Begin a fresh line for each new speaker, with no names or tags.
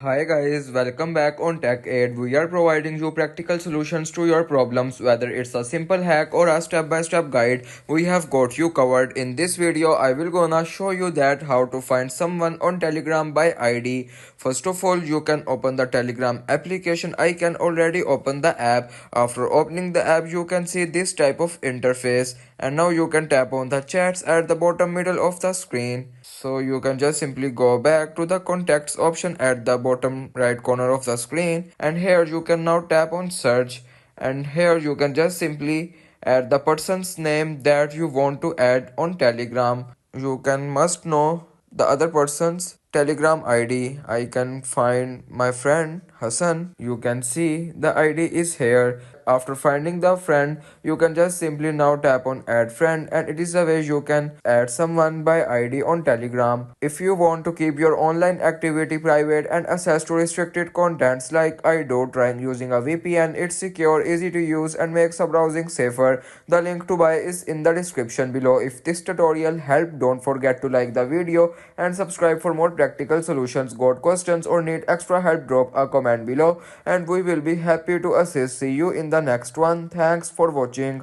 Hi guys, welcome back on Tech Aid. We are providing you practical solutions to your problems, whether it's a simple hack or a step-by-step guide. We have got you covered. In this video, I will gonna show you that how to find someone on Telegram by ID. First of all, you can open the Telegram application. I can already open the app. After opening the app, you can see this type of interface. And now you can tap on the chats at the bottom middle of the screen. So you can just simply go back to the contacts option at the bottom right corner of the screen, and here you can now tap on search, and here you can just simply add the person's name that you want to add on Telegram. You can must know the other person's Telegram ID. I can find my friend Hassan. You can see the ID is here. After finding the friend, you can just simply now tap on add friend, and it is a way you can add someone by ID on Telegram. If you want to keep your online activity private and access to restricted contents like I do, trying using a VPN. It's secure, easy to use, and makes a browsing safer. The link to buy is in the description below. If this tutorial helped, don't forget to like the video and subscribe for more practical solutions. Got questions or need extra help, drop a comment below and we will be happy to assist. See you in the next one. Thanks for watching.